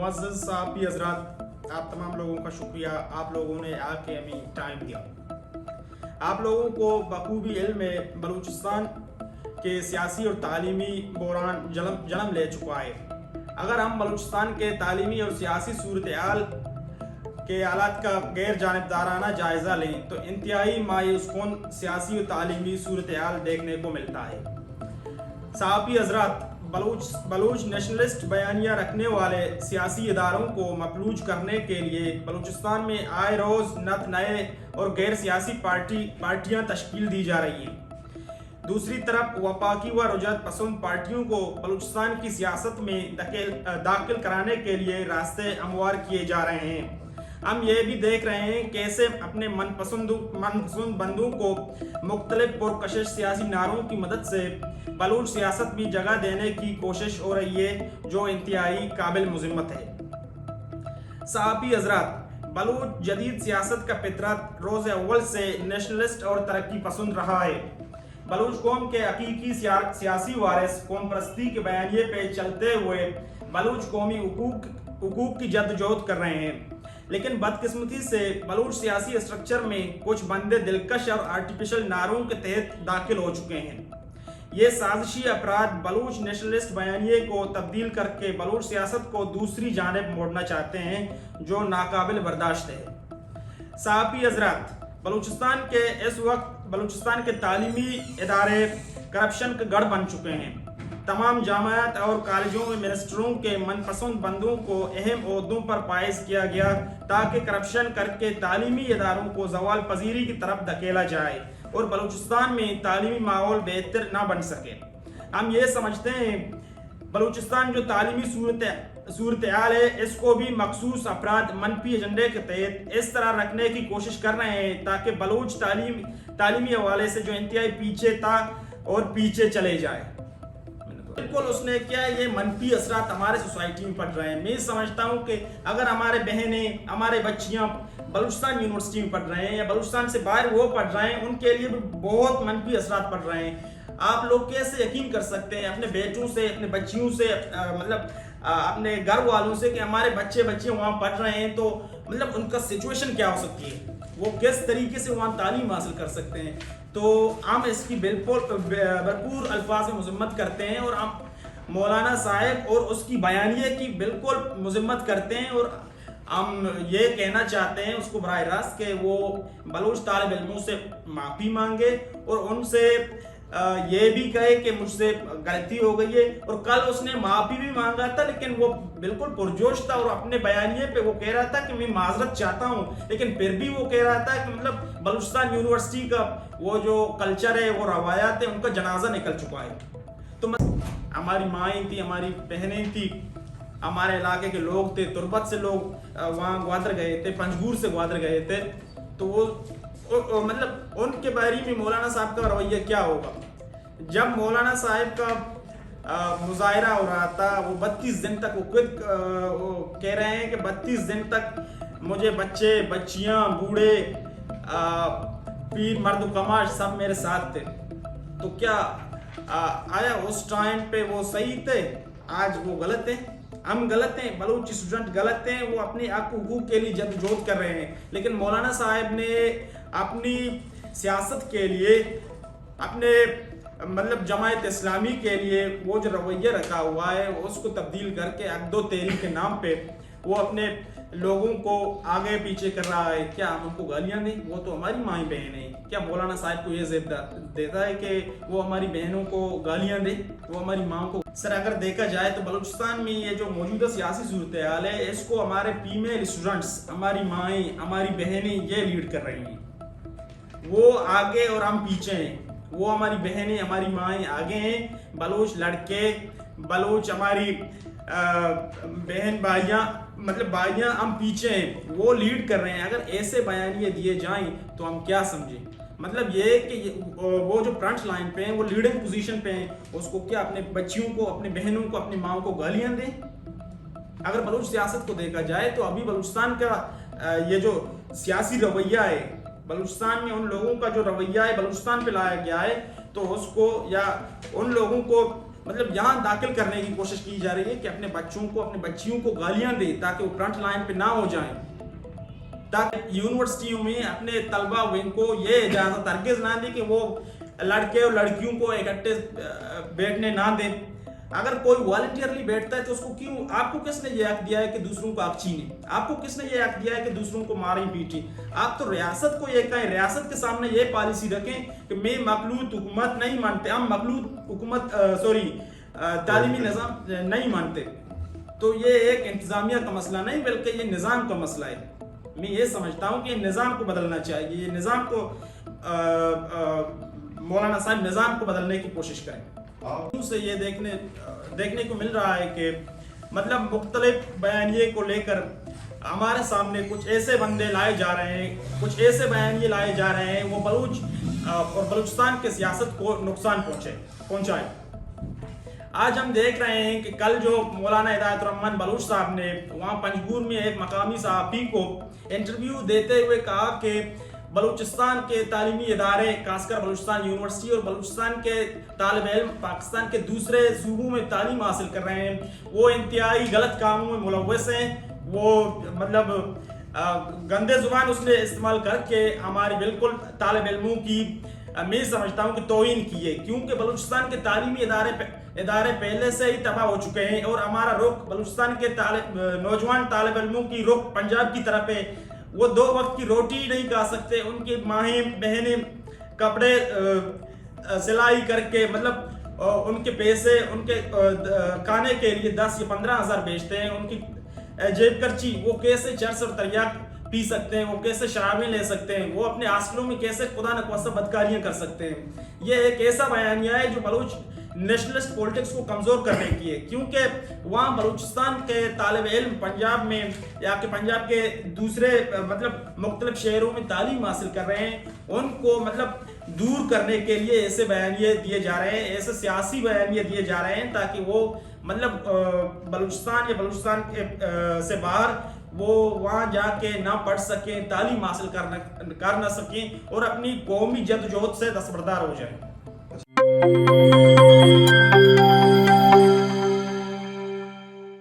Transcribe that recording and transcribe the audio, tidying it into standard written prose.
मुअज़्ज़ज़ साहबी हज़रात, आप तमाम लोगों का शुक्रिया, आप लोगों ने आके हमें टाइम दिया। आप लोगों को बखूबी इल्म है बलूचिस्तान के सियासी और तालीमी बहरान जन्म ले चुका है। अगर हम बलूचिस्तान के तालीमी और सियासी सूरत-ए-हाल के हालात का गैर जानिबदाराना जायज़ा लें तो इंतहाई मायूसकुन सियासी और तालीमी सूरत-ए-हाल देखने को मिलता है। साहबी हज़रात, बलूच नेशनलिस्ट बयानिया रखने वाले सियासी इदारों को मफलूज करने के लिए बलूचिस्तान में आए रोज़ नए और गैर सियासी पार्टियां तश्कील दी जा रही हैं। दूसरी तरफ वफाकी व रुजहत पसंद पार्टियों को बलूचिस्तान की सियासत में दाखिल कराने के लिए रास्ते हमवार किए जा रहे हैं। हम ये भी देख रहे हैं कैसे अपने मनपसंद बंदों को मुख्तलिफ पुरकशिश सियासी नारों की मदद से बलूच सियासत में जगह देने की कोशिश हो रही है, जो इंतहाई काबिल मुज़म्मत है। साहबी हज़रात, बलूच जदीद सियासत का फितरत रोज़ अव्वल से नेशनलिस्ट और तरक्की पसंद रहा है। बलूच कौम के हकीकी सियासी वारिस कौम परस्ती के बयानिए पे चलते हुए बलूच कौमी हुकूक की जद्दोजहद कर रहे हैं, लेकिन बदकिस्मती से बलूच सियासी स्ट्रक्चर में कुछ बंदे दिलकश और आर्टिफिशियल नारों के तहत दाखिल हो चुके हैं। ये साजिशी अफराद बलूच नेशनलिस्ट बयानिए को तब्दील करके बलूच सियासत को दूसरी जानिब मोड़ना चाहते हैं, जो नाकाबिल बर्दाश्त है। साहबी हज़रात, बलूचिस्तान के इस वक्त बलूचिस्तान के तालीमी इदारे करप्शन का गढ़ बन चुके हैं। तमाम जामायात और कॉलेजों में मिनिस्टरों के मनपसंद बंदों को अहम ओहदों पर फाइज किया गया ताकि करप्शन करके तालीमी इदारों को ज़वाल पजीरी की तरफ धकेला जाए और बलूचिस्तान में तालीमी माहौल बेहतर ना बन सके। हम ये समझते हैं बलूचिस्तान जो तालीमी सूरत-ए-हाल है, इसको भी मखसूस अफराद मनफी एजेंडे के तहत इस तरह रखने की कोशिश कर रहे हैं ताकि बलूच तालीमी हवाले से जो इंतहाई पीछे था और पीछे चले जाए। बिल्कुल उसने क्या, ये मनफी असरात हमारे सोसाइटी में पड़ रहे हैं। मैं समझता हूँ कि अगर हमारे बहनें, हमारे बच्चियाँ बलूचिस्तान यूनिवर्सिटी में पढ़ रहे हैं या बलूचिस्तान से बाहर वो पढ़ रहे हैं, उनके लिए भी बहुत मनफी असरात पड़ रहे हैं। आप लोग कैसे यकीन कर सकते हैं अपने बेटों से, अपने बच्चियों से, अपने घर वालों से कि हमारे बच्चे वहाँ पढ़ रहे हैं, तो मतलब उनका सिचुएशन क्या हो सकती है, वो किस तरीके से वहाँ तालीम हासिल कर सकते हैं। तो हम इसकी बिल्कुल भरपूर अल्फाज में मुज़म्मत करते हैं और हम मौलाना साहब और उसकी बयानिए की बिल्कुल मुज़म्मत करते हैं और हम ये कहना चाहते हैं उसको बराह रास्त कि वो बलूच तालिब इल्मों से माफ़ी मांगे और उनसे ये भी कहे कि मुझसे गलती हो गई है। और कल उसने माफ़ी भी मांगा था, लेकिन वो बिल्कुल पुरजोश था और अपने बयानिए पे वो कह रहा था कि मैं माजरत चाहता हूँ, लेकिन फिर भी वो कह रहा था कि मतलब बलूचिस्तान यूनिवर्सिटी का वो जो कल्चर है, वो रवायात है, उनका जनाजा निकल चुका है। तो हमारी माएँ थी, हमारी बहनें थी, हमारे इलाके के लोग थे, तुरबत से लोग वहाँ ग्वादर गए थे, पंजगूर से ग्वादर गए थे, तो वो मतलब उनके बारे में मौलाना साहब का रवैया क्या होगा। जब मौलाना साहब का मुजाहरा हो रहा था, वो 32 दिन तक वो खुद कह रहे हैं कि 32 दिन तक मुझे बच्चे बच्चियाँ बूढ़े पीर मर्द कमाश सब मेरे साथ थे, तो क्या आया उस टाइम पे वो सही थे? आज वो गलत है, हम गलत हैं, बलूच स्टूडेंट गलत हैं, वो अपने हक हुकूक के लिए जद्दोजहद कर रहे हैं। लेकिन मौलाना साहब ने अपनी सियासत के लिए, अपने मतलब जमायत इस्लामी के लिए वो जो रवैया रखा हुआ है उसको तब्दील करके अक़दो तहरीक के नाम पे वो अपने लोगों को आगे पीछे कर रहा है। क्या हम उनको गालियाँ दें? वो तो हमारी माँ बहन है। क्या मौलाना साहब को ये ज़िद देता है कि वो हमारी बहनों को गालियाँ दे, वो हमारी माँ को? सर, अगर देखा जाए तो बलूचिस्तान में ये जो मौजूदा सियासी सूरत-ए-हाल है, इसको हमारे फीमेल स्टूडेंट्स, हमारी माएँ, हमारी बहनें ये लीड कर रही हैं। वो आगे और हम पीछे हैं। वो हमारी बहनें, हमारी माएँ आगे हैं, बलूच लड़के, बलूच हमारी बहन भाइयाँ, मतलब भाइयाँ हम पीछे हैं, वो लीड कर रहे हैं। अगर ऐसे बयानिए दिए जाएं तो हम क्या समझें? मतलब ये कि वो जो फ्रंट लाइन पे हैं, वो लीडिंग पोजीशन पे हैं, उसको क्या अपने बच्चियों को, अपनी बहनों को, अपनी माओ को गालियाँ दें? अगर बलूच सियासत को देखा जाए तो अभी बलूचिस्तान का ये जो सियासी रवैया है, बलूचिस्तान में उन लोगों का जो रवैया है बलूचिस्तान पे लाया गया है, तो उसको या उन लोगों को مطلب یہاں داخل کرنے کی کوشش کی جا رہی ہے کہ اپنے بچوں کو اپنے بچیوں کو گالیاں دے تاکہ وہ فرنٹ لائن پہ نہ ہو جائیں، تاکہ یونیورسٹیوں میں اپنے طلبہ ان کو یہ اجازت ہرگز نہ دی کہ وہ لڑکے اور لڑکیوں کو اکٹھے بیٹھنے نہ دیں۔ اگر کوئی والنٹیئرلی بیٹھتا ہے تو اس کو کیوں، آپ کو کس نے یہ حق دیا ہے کہ دوسروں کو آپ چھینیں؟ آپ کو کس نے یہ حق دیا ہے کہ دوسروں کو ماریں پیٹیں؟ آپ تو ریاست کو یہ کہیں، ریاست کے سامنے یہ پالیسی رکھیں کہ میں مخلوط حکومت نہیں مانتے، ہم مخلوط حکومت تعلیمی نظام نہیں مانتے۔ تو یہ ایک انتظامیہ کا مسئلہ نہیں بلکہ یہ نظام کا مسئلہ ہے۔ میں یہ سمجھتا ہوں کہ نظام کو بدلنا چاہیے، یہ نظام کو مولانا صاحب نظام کو بدلنے کی کوشش کریں۔ سے یہ دیکھنے کو مل رہا ہے کہ مطلب مختلف بیانیے کو لے کر ہمارے سامنے کچھ ایسے بندے لائے جا رہے ہیں، کچھ ایسے بیانیے لائے جا رہے ہیں وہ بلوچ اور بلوچستان کے سیاست کو نقصان پہنچائے۔ آج ہم دیکھ رہے ہیں کہ کل جو مولانا ہدایت الرحمن بلوچ صاحب نے وہاں پنجگور میں ایک مقامی صحافی کو انٹرویو دیتے ہوئے کہا کہ بلوچستان کے تعلیمی ادارے، خاص کر بلوچستان یونیورسٹی اور بلوچستان کے طالب علم پاکستان کے دوسرے صوبوں میں تعلیم حاصل کر رہے ہیں، وہ انتہائی غلط کاموں میں ملوث ہیں۔ وہ مطلب گندے زبان اس نے استعمال کر کے ہمارے بالکل طالب علموں کی میں سمجھتا ہوں کہ توہین کی ہے، کیونکہ بلوچستان کے تعلیمی ادارے پہلے سے ہی تباہ ہو چکے ہیں اور ہمارا رخ بلوچستان کے نوجوان طالب علموں کی رخ پنجاب کی طرف ہے۔ وہ 2 وقت کی روٹی نہیں کھا سکتے، ان کی ماہیں بہنیں کپڑے سلائی کر کے مطلب ان کے پیسے ان کے کھانے کے لیے 10 یا 15 ہزار بیچتے ہیں، ان کی جیب خرچی وہ کیسے چرس اور تریاک پی سکتے ہیں، وہ کیسے شرابیں لے سکتے ہیں، وہ اپنے ہاسٹلوں میں کیسے خدا نخواستہ بدکاریاں کر سکتے ہیں۔ یہ ایک ایسا بیانیہ ہے جو بلوچ نیشنلسٹ پولیٹکس کو کمزور کرنے کی ہے، کیونکہ وہاں بلوچستان کے طالب علم پنجاب میں یا کہ پنجاب کے دوسرے مطلب مختلف شہروں میں تعلیم حاصل کر رہے ہیں، ان کو مطلب دور کرنے کے لیے ایسے بیانیے دیے جا رہے ہیں، ایسے سیاسی بیانیے دیے جا رہے ہیں تاکہ وہ مطلب بلوچستان یا بلوچستان سے باہر وہ وہاں جا کے نہ پڑھ سکیں، تعلیم حاصل کر نہ سکیں اور اپنی قومی جدوجہد سے دستبردار ہو جائیں۔